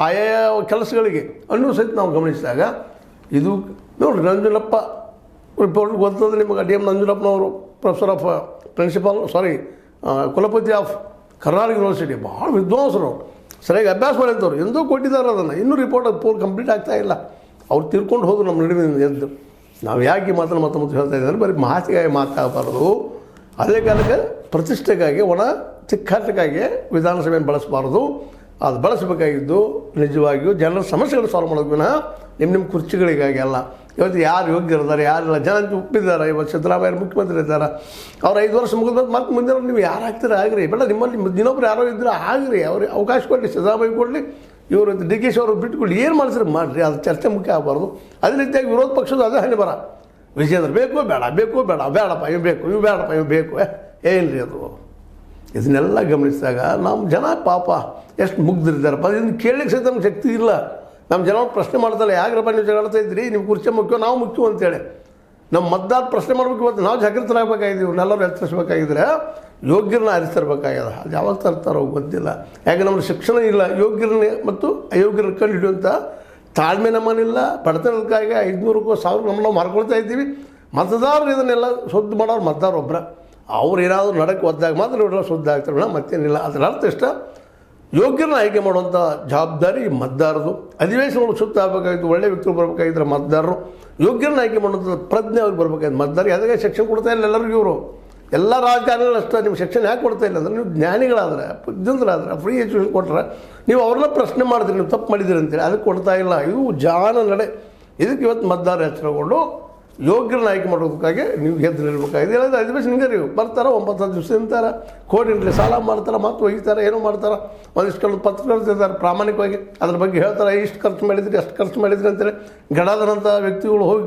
ಆಯಾ ಕೆಲಸಗಳಿಗೆ ಅನ್ನೂ ಸಹಿತ ನಾವು ಗಮನಿಸಿದಾಗ ಇದು ನೋಡಿರಿ, ನಂಜುನಪ್ಪ ರಿಪೋರ್ಟ್ ಗೊತ್ತಂದ್ರೆ ನಿಮಗೆ ಡಿ ಎಮ್ ನಂಜುನಪ್ಪನವರು ಪ್ರೊಫೆಸರ್ ಆಫ್ ಕುಲಪತಿ ಆಫ್ ಕರ್ನಾಟಕ ಯೂನಿವರ್ಸಿಟಿ, ಭಾಳ ವಿದ್ವಾಂಸರು, ಸರಿಯಾಗಿ ಅಭ್ಯಾಸ ಮಾಡಿದ್ದವ್ರು, ಎಂದೂ ಕೊಟ್ಟಿದ್ದಾರೆ ಅದನ್ನು. ಇನ್ನೂ ರಿಪೋರ್ಟ್ ಪೂರ್ ಕಂಪ್ಲೀಟ್ ಆಗ್ತಾ ಇಲ್ಲ. ಅವ್ರು ತಿರ್ಕೊಂಡು ಹೋದ್ರು ನಮ್ಮ ನಡುವೆ ಎದ್ದು. ನಾವು ಯಾಕೆ ಮಾತನ್ನು ಮತ್ತೆ ಹೇಳ್ತಾ ಇದ್ದಾರೆ, ಬರೀ ಮಾತಿಗಾಗಿ ಮಾತಾಡಬಾರ್ದು, ಅದೇ ಕಾಲಕ್ಕೆ ಪ್ರತಿಷ್ಠೆಗಾಗಿ ಒಣ ಚಿಕ್ಕಾಟಕ್ಕಾಗಿ ವಿಧಾನಸಭೆಯನ್ನು ಬಳಸಬಾರ್ದು. ಅದು ಬಳಸಬೇಕಾಗಿದ್ದು ನಿಜವಾಗಿಯೂ ಜನರ ಸಮಸ್ಯೆಗಳು ಸಾಲ್ವ್ ಮಾಡೋದು ವಿನಃ ನಿಮ್ಮ ಕುರ್ಚಿಗಳಿಗಾಗಿ ಅಲ್ಲ. ಇವತ್ತು ಯಾರು ಯೋಗ್ಯರಿದ್ದಾರೆ, ಯಾರಿಲ್ಲ, ಜನ ಒಪ್ಪಿದ್ದಾರೆ. ಇವತ್ತು ಸಿದ್ದರಾಮಯ್ಯ ಮುಖ್ಯಮಂತ್ರಿ ಇದ್ದಾರೆ, ಅವ್ರು 5 ವರ್ಷ ಮುಗಿದ ಮತ್ತೆ ಮುಂದಿನ ನೀವು ಯಾರು ಆಗ್ತೀರ ಆಗ್ರಿ, ಬೇಡ ನಿಮ್ಮಲ್ಲಿ ಇನ್ನೊಬ್ರು ಯಾರೋ ಇದ್ದರೆ ಆಗ್ರಿ, ಅವ್ರಿಗೆ ಅವಕಾಶ ಕೊಡಲಿ, ಸಿದ್ದರಾಮಯ್ಯ ಕೊಡಲಿ, ಇವರು ಡಿ ಕೆ ಶಿ ಅವರು ಬಿಟ್ಟುಕೊಳ್ಳಿ, ಏನು ಮಾಡ್ತಾರೆ ಮಾಡಿರಿ, ಅದು ಚರ್ಚೆ ಮುಖ್ಯ ಆಗಬಾರ್ದು. ಅದೇ ರೀತಿಯಾಗಿ ವಿರೋಧ ಪಕ್ಷದ ಅದೇ ಹಣೆ ಬರ, ವಿಜೇಂದ್ರ ಬೇಕು ಬೇಡ, ಬೇಕು ಬೇಡ, ಬೇಡಪ್ಪ ಇವು ಬೇಕು, ಇವು ಬೇಡಪ್ಪ ಇವು ಬೇಕು, ಏನಿಲ್ಲ ಅದು. ಇದನ್ನೆಲ್ಲ ಗಮನಿಸಿದಾಗ ನಮ್ಮ ಜನ ಪಾಪ ಎಷ್ಟು ಮುಗ್ದಿರ್ತಾರಪ್ಪ, ಇದನ್ನು ಕೇಳಲಿಕ್ಕೆ ಸಹಿತ ನಮ್ಗೆ ಶಕ್ತಿ ಇಲ್ಲ. ನಮ್ಮ ಜನ ಪ್ರಶ್ನೆ ಮಾಡ್ತಾರೆ, ಯಾಕ್ರಪ್ಪ ನೀವು ಜಗಳಾಡ್ತಾ ಇದ್ರಿ, ನೀವು ಕುರ್ಚಿ ಮುಖ್ಯ ನಾವು ಮುಖ್ಯ ಅಂತೇಳಿ. ನಮ್ಮ ಮತದಾರ ಪ್ರಶ್ನೆ ಮಾಡ್ಬೇಕು, ಇವತ್ತು ನಾವು ಜಾಗೃತರಾಗಬೇಕಾಗಿದ್ದೀವಿ. ಇವನ್ನೆಲ್ಲರೂ ಎಚ್ಚರಿಸಬೇಕಾಗಿದ್ರೆ ಯೋಗ್ಯರನ್ನ ಆರಿಸ್ತಿರ್ಬೇಕಾಗ್ಯದ. ಅದು ಯಾವಾಗ ತರ್ತಾರೋ ಗೊತ್ತಿಲ್ಲ. ಯಾಕೆ ನಮ್ಮಲ್ಲಿ ಶಿಕ್ಷಣ ಇಲ್ಲ, ಯೋಗ್ಯರನ್ನೇ ಮತ್ತು ಅಯೋಗ್ಯರನ್ನ ಕಂಡು ಹಿಡಿಯುವಂಥ ತಾಳ್ಮೆ ನಮ್ಮನಿಲ್ಲ. ಬಡತನಕ್ಕಾಗಿ 500ಕ್ಕೂ 1000 ನಾವು ಮಾರ್ಕೊಳ್ತಾ ಇದ್ದೀವಿ. ಮತದಾರರು ಇದನ್ನೆಲ್ಲ ಸುದ್ದಿ ಮಾಡೋರು ಮತದಾರ ಒಬ್ಬರ, ಅವ್ರು ಏನಾದರೂ ನಡಕ್ಕೆ ಒದ್ದಾಗ ಮಾತ್ರ ಇವರೆಲ್ಲ ಸುದ್ದಿ ಆಗ್ತಾರೆ, ಮತ್ತೇನಿಲ್ಲ. ಅದರ ಅರ್ಥ ಇಷ್ಟ, ಯೋಗ್ಯರನ್ನ ಆಯ್ಕೆ ಮಾಡುವಂಥ ಜವಾಬ್ದಾರಿ ಮತದಾರದು. ಅಧಿವೇಶನಗಳು ಸುತ್ತ ಆಗಬೇಕಾಗಿತ್ತು, ಒಳ್ಳೆ ವ್ಯಕ್ತಿಗಳು ಬರಬೇಕಾಗಿದ್ದರೆ ಮತದಾರರು. ಯೋಗ್ಯರನ್ನ ಆಯ್ಕೆ ಮಾಡುವಂಥ ಪ್ರಜ್ಞೆ ಅವ್ರಿಗೆ ಬರಬೇಕಾಗಿತ್ತು ಮತದಾರರಿಗೆ. ಅದಕ್ಕೆ ಶಿಕ್ಷಣ ಕೊಡ್ತಾ ಇಲ್ಲ ಎಲ್ಲರಿಗೂ. ಇವರು ಎಲ್ಲ ರಾಜಕಾರಣಿಗಳು ಅಷ್ಟೇ. ನಿಮ್ಮ ಶಿಕ್ಷಣ ಯಾಕೆ ಕೊಡ್ತಾ ಇಲ್ಲ ಅಂದರೆ, ನೀವು ಜ್ಞಾನಿಗಳಾದರೆ, ಬುದ್ಧಿವಂತರಾದ್ರೆ, ಫ್ರೀ ಎಜುಕೇಷನ್ ಕೊಟ್ಟರೆ ನೀವು ಅವ್ರನ್ನ ಪ್ರಶ್ನೆ ಮಾಡಿದ್ರಿ, ನೀವು ತಪ್ಪು ಮಾಡಿದ್ದೀರಿ ಅಂತೇಳಿ ಅದಕ್ಕೆ ಕೊಡ್ತಾ ಇಲ್ಲ. ಇದು ಜಾನ ನಡೆ. ಇದಕ್ಕೆ ಇವತ್ತು ಮತದಾರ ಎಚ್ಚರಗೊಂಡು ಯೋಗ್ಯರನ್ನ ಆಯ್ಕೆ ಮಾಡೋದಕ್ಕಾಗಿ ನೀವು ಗೆದ್ದು ನಿಲ್ಬೇಕಾಗಿದೆ. ಇಲ್ಲಂದ್ರೆ ಅಧಿವೇಶನ ಹಿಂಗೆ ನೀವು ಬರ್ತಾರೆ, 9-10 ದಿವಸ ನಿಂತಾರೆ, ಕೋಟಿ ಸಾಲ ಮಾಡ್ತಾರೆ, ಮತ್ತು ಒಯ್ತಾರೆ, ಏನೋ ಮಾಡ್ತಾರೆ. ಒಂದಿಷ್ಟು ಕೆಲವು ಪತ್ರಕರ್ತಿದ್ದಾರೆ ಪ್ರಾಮಾಣಿಕವಾಗಿ ಅದ್ರ ಬಗ್ಗೆ ಹೇಳ್ತಾರೆ, ಇಷ್ಟು ಖರ್ಚು ಮಾಡಿದ್ರಿ, ಅಷ್ಟು ಖರ್ಚು ಮಾಡಿದ್ರಿ ಅಂತೇಳಿ. ಗಡಾದರಂಥ ವ್ಯಕ್ತಿಗಳು ಹೋಗಿ